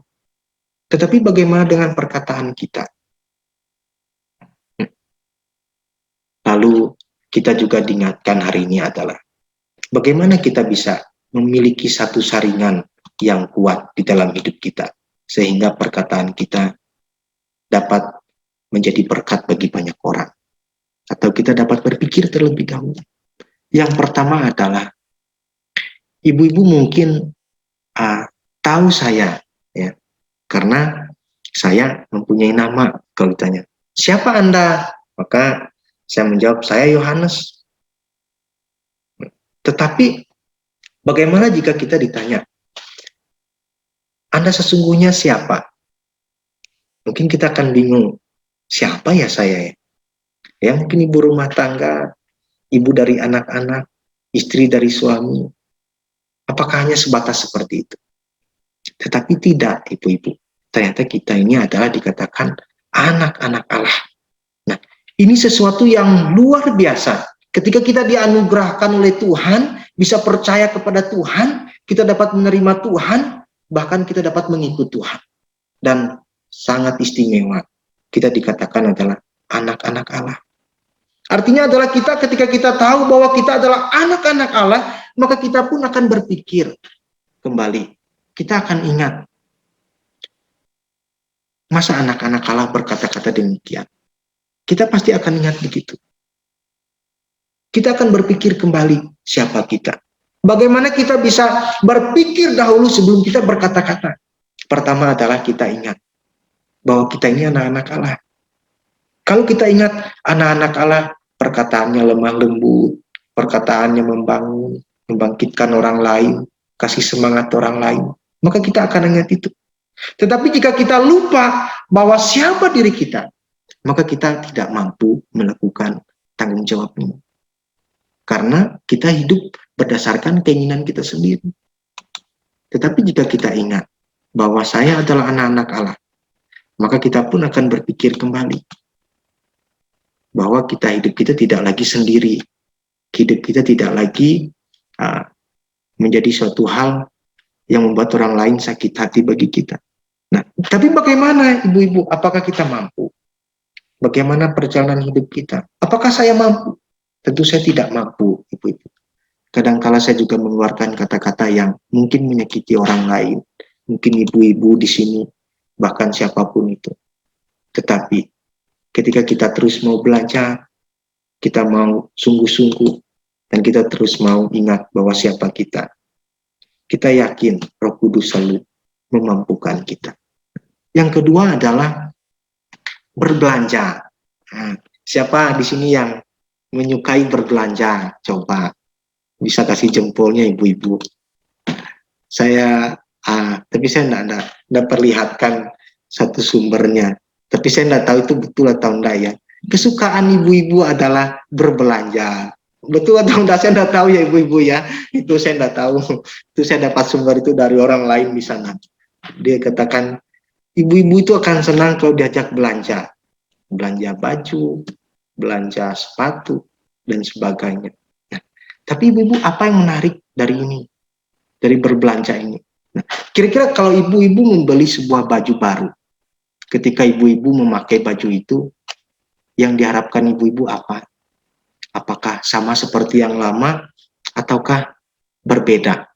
Tetapi bagaimana dengan perkataan kita? Lalu kita juga diingatkan hari ini adalah bagaimana kita bisa memiliki satu saringan yang kuat di dalam hidup kita, sehingga perkataan kita dapat menjadi berkat bagi banyak orang. Atau kita dapat berpikir terlebih dahulu. Yang pertama adalah, ibu-ibu mungkin tahu saya, ya, karena saya mempunyai nama. Kalau ditanya, siapa Anda? Maka saya menjawab, saya Yohanes. Tetapi bagaimana jika kita ditanya, Anda sesungguhnya siapa? Mungkin kita akan bingung, siapa ya saya? Ya mungkin ibu rumah tangga, ibu dari anak-anak, istri dari suami. Apakah hanya sebatas seperti itu? Tetapi tidak, ibu-ibu. Ternyata kita ini adalah dikatakan anak-anak Allah. Nah, ini sesuatu yang luar biasa. Ketika kita dianugerahkan oleh Tuhan, bisa percaya kepada Tuhan, kita dapat menerima Tuhan, bahkan kita dapat mengikut Tuhan. Dan sangat istimewa, kita dikatakan adalah anak-anak Allah. Artinya adalah kita ketika kita tahu bahwa kita adalah anak-anak Allah, maka kita pun akan berpikir kembali. Kita akan ingat, masa anak-anak Allah berkata-kata demikian? Kita pasti akan ingat begitu. Kita akan berpikir kembali siapa kita. Bagaimana kita bisa berpikir dahulu sebelum kita berkata-kata? Pertama adalah kita ingat bahwa kita ini anak-anak Allah. Kalau kita ingat anak-anak Allah, perkataannya lemah lembut, perkataannya membangun, membangkitkan orang lain, kasih semangat orang lain, maka kita akan ingat itu. Tetapi jika kita lupa bahwa siapa diri kita, maka kita tidak mampu melakukan tanggung jawabnya. karena kita hidup berdasarkan keinginan kita sendiri. Tetapi jika kita ingat bahwa saya adalah anak-anak Allah, maka kita pun akan berpikir kembali bahwa hidup kita tidak lagi sendiri. Hidup kita tidak lagi menjadi suatu hal yang membuat orang lain sakit hati bagi kita. Nah, tapi bagaimana ibu-ibu? Apakah kita mampu? Bagaimana perjalanan hidup kita? Apakah saya mampu? Tentu saya tidak mampu, ibu-ibu. Kadang-kala saya juga mengeluarkan kata-kata yang mungkin menyakiti orang lain. Mungkin ibu-ibu di sini, bahkan siapapun itu. Tetapi ketika kita terus mau belajar, kita mau sungguh-sungguh, dan kita terus mau ingat bahwa siapa kita. Kita yakin Roh Kudus selalu memampukan kita. Yang kedua adalah berbelanja. Nah, siapa di sini yang menyukai berbelanja? Coba bisa kasih jempolnya ibu-ibu. Saya, tapi saya tidak perlihatkan satu sumbernya. Tapi saya tidak tahu itu betul atau enggak ya. Kesukaan ibu-ibu adalah berbelanja. Betul atau enggak, saya tidak tahu ya ibu-ibu ya. Itu saya tidak tahu. Itu saya dapat sumber itu dari orang lain di sana. Dia katakan, ibu-ibu itu akan senang kalau diajak belanja. Belanja baju, belanja sepatu, dan sebagainya. Nah, tapi ibu-ibu apa yang menarik dari ini? Dari berbelanja ini? Nah, kira-kira kalau ibu-ibu membeli sebuah baju baru, ketika ibu-ibu memakai baju itu, yang diharapkan ibu-ibu apa? Apakah sama seperti yang lama, ataukah berbeda?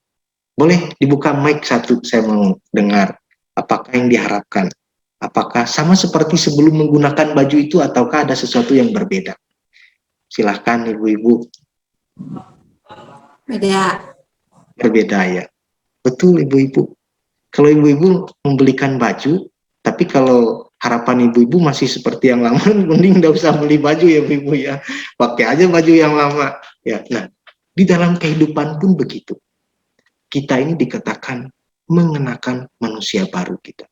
Boleh dibuka mic satu, saya mau dengar. Apakah yang diharapkan? Apakah sama seperti sebelum menggunakan baju itu, ataukah ada sesuatu yang berbeda? Silahkan ibu-ibu. Beda. Berbeda ya. Betul ibu-ibu. Kalau ibu-ibu membelikan baju, tapi kalau harapan ibu-ibu masih seperti yang lama, mending nggak usah beli baju ya ibu-ibu ya. Pakai aja baju yang lama. Ya. Nah, di dalam kehidupan pun begitu. Kita ini dikatakan mengenakan manusia baru kita.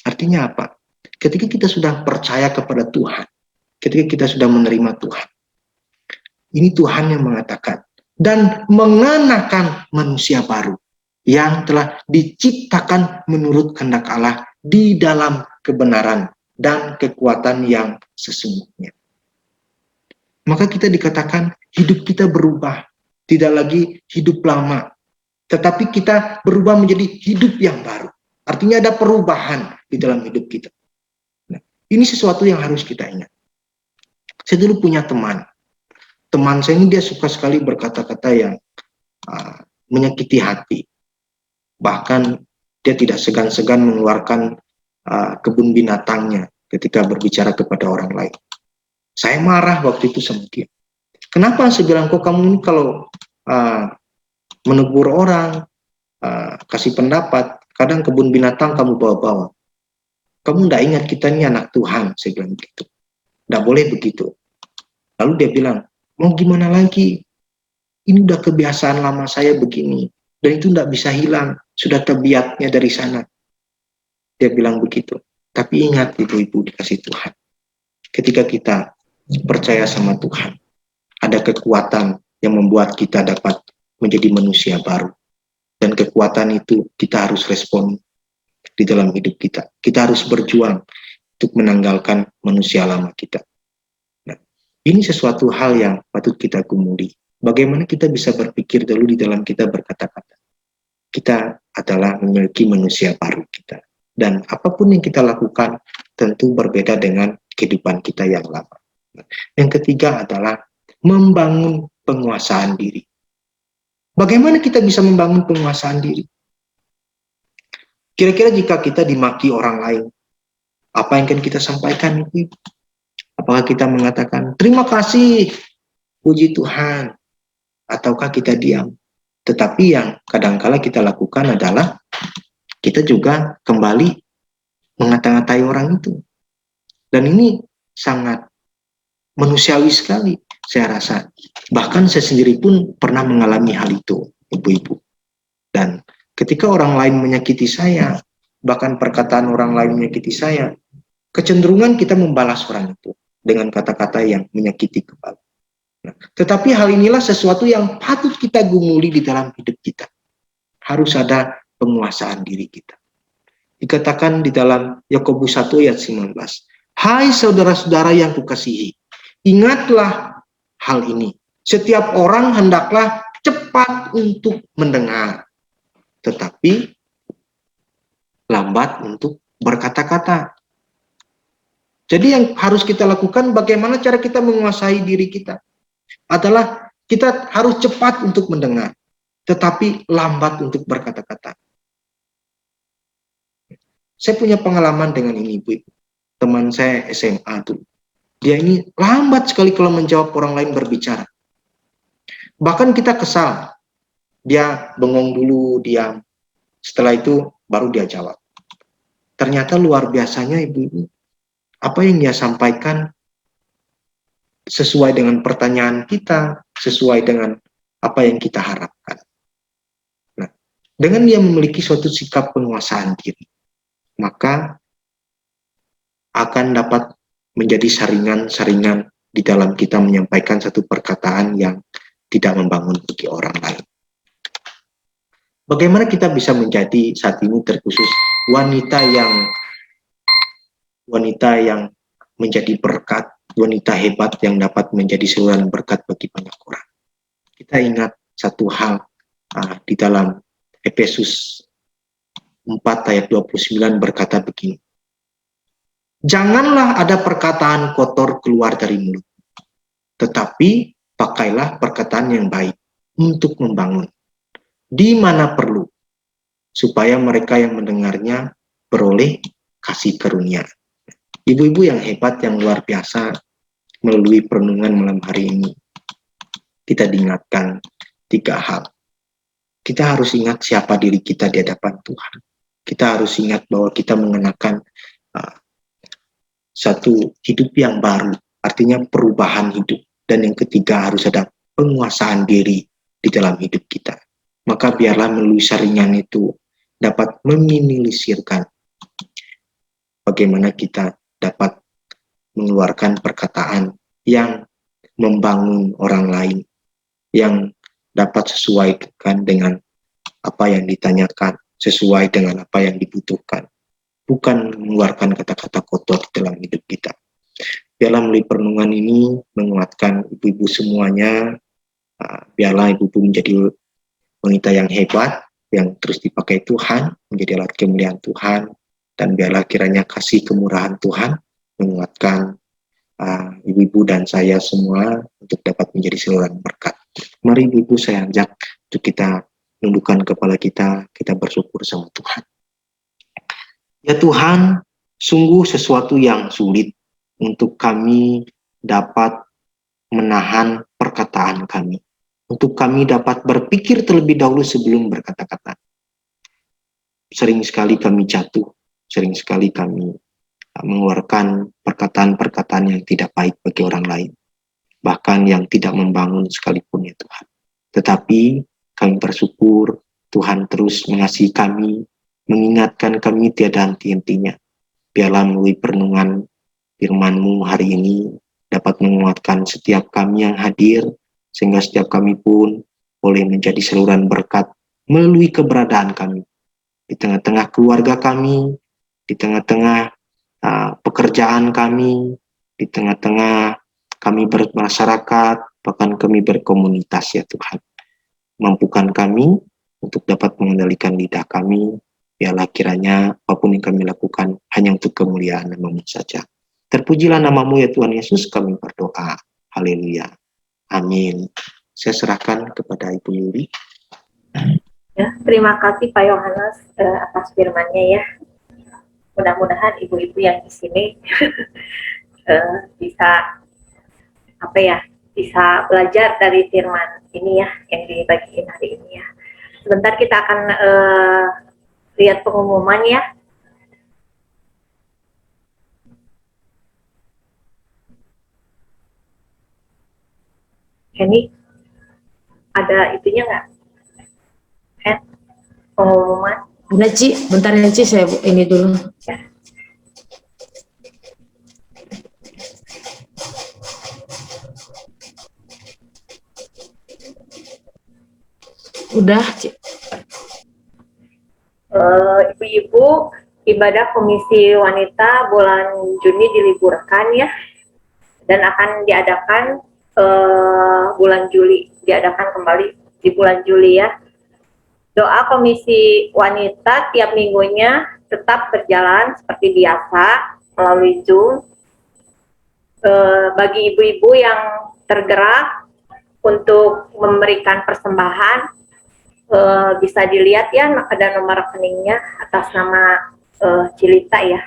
Artinya apa? Ketika kita sudah percaya kepada Tuhan, ketika kita sudah menerima Tuhan, ini Tuhan yang mengatakan, dan mengenakan manusia baru yang telah diciptakan menurut kehendak Allah di dalam kebenaran dan kekuatan yang sesungguhnya. Maka kita dikatakan hidup kita berubah, tidak lagi hidup lama, tetapi kita berubah menjadi hidup yang baru. Artinya ada perubahan di dalam hidup kita. Nah, ini sesuatu yang harus kita ingat. Saya dulu punya teman. Teman saya ini dia suka sekali berkata-kata yang menyakiti hati. Bahkan dia tidak segan-segan mengeluarkan kebun binatangnya ketika berbicara kepada orang lain. Saya marah waktu itu sama dia. Kenapa? Saya bilang, kok kamu ini kalau menegur orang, kasih pendapat, kadang kebun binatang kamu bawa-bawa. Kamu tidak ingat kita ini anak Tuhan, saya bilang begitu. Tidak boleh begitu. Lalu dia bilang, mau gimana lagi? Ini udah kebiasaan lama saya begini. Dan itu tidak bisa hilang. Sudah tabiatnya dari sana. Dia bilang begitu. Tapi ingat ibu-ibu dikasih Tuhan. Ketika kita percaya sama Tuhan, ada kekuatan yang membuat kita dapat menjadi manusia baru. Dan kekuatan itu kita harus respon di dalam hidup kita. Kita harus berjuang untuk menanggalkan manusia lama kita. Nah, ini sesuatu hal yang patut kita gumuli. Bagaimana kita bisa berpikir dulu di dalam kita berkata-kata. Kita adalah memiliki manusia baru kita. Dan apapun yang kita lakukan tentu berbeda dengan kehidupan kita yang lama. Yang ketiga adalah membangun penguasaan diri. Bagaimana kita bisa membangun penguasaan diri? Kira-kira jika kita dimaki orang lain, apa yang akan kita sampaikan? Apakah kita mengatakan, terima kasih, puji Tuhan, ataukah kita diam? Tetapi yang kadangkala kita lakukan adalah, kita juga kembali mengata-ngatai orang itu. Dan ini sangat manusiawi sekali, saya rasa. Bahkan saya sendiri pun pernah mengalami hal itu, ibu-ibu. Dan ketika orang lain menyakiti saya, bahkan perkataan orang lain menyakiti saya, kecenderungan kita membalas orang itu dengan kata-kata yang menyakiti kepala. Nah, tetapi hal inilah sesuatu yang patut kita gumuli di dalam hidup kita. Harus ada penguasaan diri kita. Dikatakan di dalam Yakobus 1 ayat 19. Hai saudara-saudara yang kukasihi, ingatlah hal ini. Setiap orang hendaklah cepat untuk mendengar, tetapi lambat untuk berkata-kata. Jadi yang harus kita lakukan, bagaimana cara kita menguasai diri kita, adalah kita harus cepat untuk mendengar, tetapi lambat untuk berkata-kata. Saya punya pengalaman dengan ini, Bu. Teman saya SMA tuh, dia ini lambat sekali kalau menjawab orang lain berbicara. Bahkan kita kesal, dia bengong dulu, diam. Setelah itu baru dia jawab. Ternyata luar biasanya ibu-ibu, apa yang dia sampaikan sesuai dengan pertanyaan kita, sesuai dengan apa yang kita harapkan. Nah, dengan dia memiliki suatu sikap penguasaan diri, maka akan dapat menjadi saringan-saringan di dalam kita menyampaikan satu perkataan yang tidak membangun bagi orang lain. Bagaimana kita bisa menjadi saat ini terkhusus wanita yang menjadi berkat, wanita hebat yang dapat menjadi saluran berkat bagi banyak orang. Kita ingat satu hal di dalam Efesus 4 ayat 29 berkata begini. Janganlah ada perkataan kotor keluar dari mulut, tetapi pakailah perkataan yang baik untuk membangun, di mana perlu, supaya mereka yang mendengarnya beroleh kasih karunia. Ibu-ibu yang hebat, yang luar biasa, melalui perenungan malam hari ini, kita diingatkan 3 hal. Kita harus ingat siapa diri kita di hadapan Tuhan. Kita harus ingat bahwa kita mengenakan satu hidup yang baru, artinya perubahan hidup. Dan yang ketiga, harus ada penguasaan diri di dalam hidup kita. Maka biarlah melalui saringan itu dapat meminimalisirkan bagaimana kita dapat mengeluarkan perkataan yang membangun orang lain, yang dapat sesuaikan dengan apa yang ditanyakan, sesuai dengan apa yang dibutuhkan. Bukan mengeluarkan kata-kata kotor dalam hidup kita. Biarlah melalui perenungan ini menguatkan ibu-ibu semuanya. Biarlah ibu-ibu menjadi wanita yang hebat, yang terus dipakai Tuhan, menjadi alat kemuliaan Tuhan. Dan biarlah kiranya kasih kemurahan Tuhan menguatkan ibu-ibu dan saya semua untuk dapat menjadi saluran berkat. Mari ibu-ibu saya ajak untuk kita nundukkan kepala kita bersyukur sama Tuhan. Ya Tuhan, sungguh sesuatu yang sulit untuk kami dapat menahan perkataan kami. Untuk kami dapat berpikir terlebih dahulu sebelum berkata-kata. Sering sekali kami jatuh, sering sekali kami mengeluarkan perkataan-perkataan yang tidak baik bagi orang lain. Bahkan yang tidak membangun sekalipun ya Tuhan. Tetapi kami bersyukur Tuhan terus mengasihi kami, mengingatkan kami tiada henti-hentinya. Biarlah melalui perenungan firman-Mu hari ini dapat menguatkan setiap kami yang hadir, sehingga setiap kami pun boleh menjadi saluran berkat melalui keberadaan kami. Di tengah-tengah keluarga kami, di tengah-tengah pekerjaan kami, di tengah-tengah kami bermasyarakat, bahkan kami berkomunitas ya Tuhan. Mampukan kami untuk dapat mengendalikan lidah kami. Biarlah kiranya apapun yang kami lakukan hanya untuk kemuliaan nama-Mu saja. Terpujilah nama-Mu ya Tuhan Yesus, kami berdoa. Haleluya. Amin. Saya serahkan kepada Ibu Yuri. Ya, terima kasih Pak Yohanes atas firman-Nya ya. Mudah-mudahan ibu-ibu yang di sini bisa bisa belajar dari firman ini ya yang dibagiin hari ini ya. Sebentar kita akan lihat pengumuman ya. Ini ada itunya nggak? Pengumuman. Ada Ci, bentar ya Ci, saya ini dulu. Ya. Udah, Ci. Ibu-ibu, ibadah Komisi Wanita bulan Juni diliburkan ya, dan akan diadakan bulan Juli, diadakan kembali di bulan Juli ya. Doa Komisi Wanita tiap minggunya tetap berjalan seperti biasa melalui Zoom. Bagi ibu-ibu yang tergerak untuk memberikan persembahan, bisa dilihat ya, ada nomor rekeningnya atas nama Cilita ya.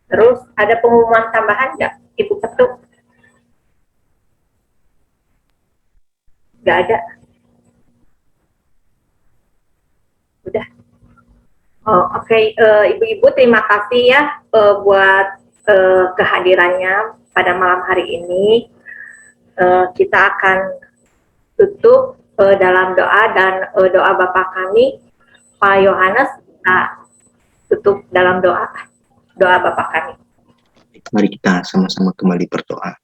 Terus ada pengumuman tambahan nggak, Ibu Ketuk? Nggak ada. Udah. Oh, oke. Ibu-ibu terima kasih ya buat kehadirannya pada malam hari ini. Kita akan tutup dalam doa, dan doa Bapak kami, Pak Yohanes, kita tutup dalam doa Bapak kami. Mari kita sama-sama kembali berdoa.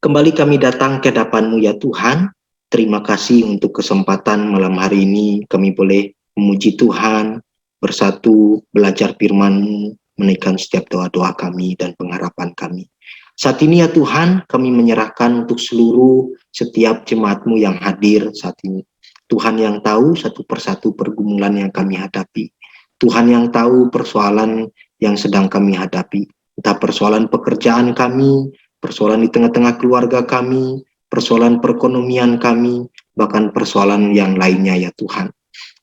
Kembali kami datang ke hadapan-Mu ya Tuhan. Terima kasih untuk kesempatan malam hari ini kami boleh memuji Tuhan, bersatu, belajar firman-Mu, menaikkan setiap doa-doa kami dan pengharapan kami. Saat ini ya Tuhan, kami menyerahkan untuk seluruh setiap jemaat-Mu yang hadir saat ini. Tuhan yang tahu satu persatu pergumulan yang kami hadapi. Tuhan yang tahu persoalan yang sedang kami hadapi. Entah persoalan pekerjaan kami, persoalan di tengah-tengah keluarga kami, persoalan perekonomian kami, bahkan persoalan yang lainnya ya Tuhan.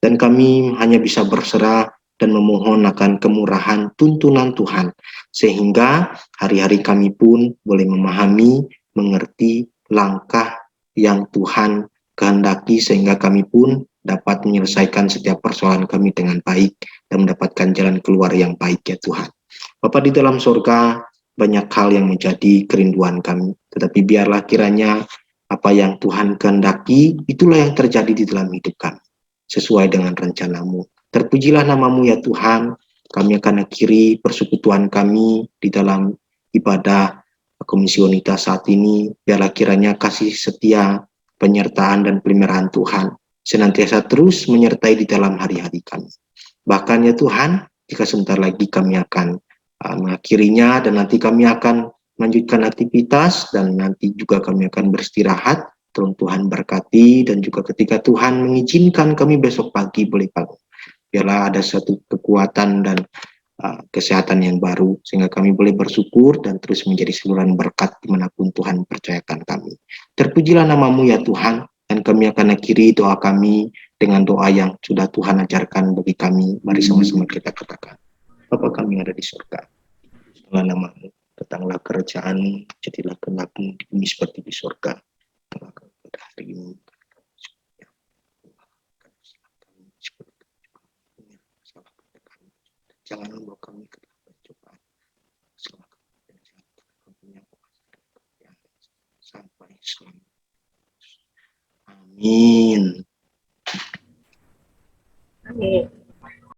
Dan kami hanya bisa berserah dan memohon akan kemurahan tuntunan Tuhan, sehingga hari-hari kami pun boleh memahami, mengerti langkah yang Tuhan kehendaki, sehingga kami pun dapat menyelesaikan setiap persoalan kami dengan baik dan mendapatkan jalan keluar yang baik ya Tuhan. Bapa di dalam surga, banyak hal yang menjadi kerinduan kami, tetapi biarlah kiranya apa yang Tuhan kehendaki, itulah yang terjadi di dalam hidup kami, sesuai dengan rencana-Mu. Terpujilah nama-Mu ya Tuhan. Kami akan akhiri persekutuan kami di dalam ibadah Komisi Wanita saat ini. Biarlah kiranya kasih setia, penyertaan dan peliharaan Tuhan senantiasa terus menyertai di dalam hari-hari kami. Bahkan ya Tuhan, jika sebentar lagi kami akan mengakhirinya, dan nanti kami akan melanjutkan aktivitas, dan nanti juga kami akan beristirahat. Tolong Tuhan berkati, dan juga ketika Tuhan mengizinkan kami besok pagi boleh bangun, biarlah ada satu kekuatan dan kesehatan yang baru, sehingga kami boleh bersyukur dan terus menjadi saluran berkat dimanapun Tuhan percayakan kami. Terpujilah nama-Mu ya Tuhan, dan kami akan akhiri doa kami dengan doa yang sudah Tuhan ajarkan bagi kami. Mari sama-sama kita katakan. Bapa kami yang ada di surga, dikuduskanlah nama-Mu, datanglah kerajaan-Mu, jadilah kehendak-Mu di bumi seperti di surga. Pada hari ini, jangan membawa kami ke dalam pencobaan, sampai selamanya. Amin. Amin.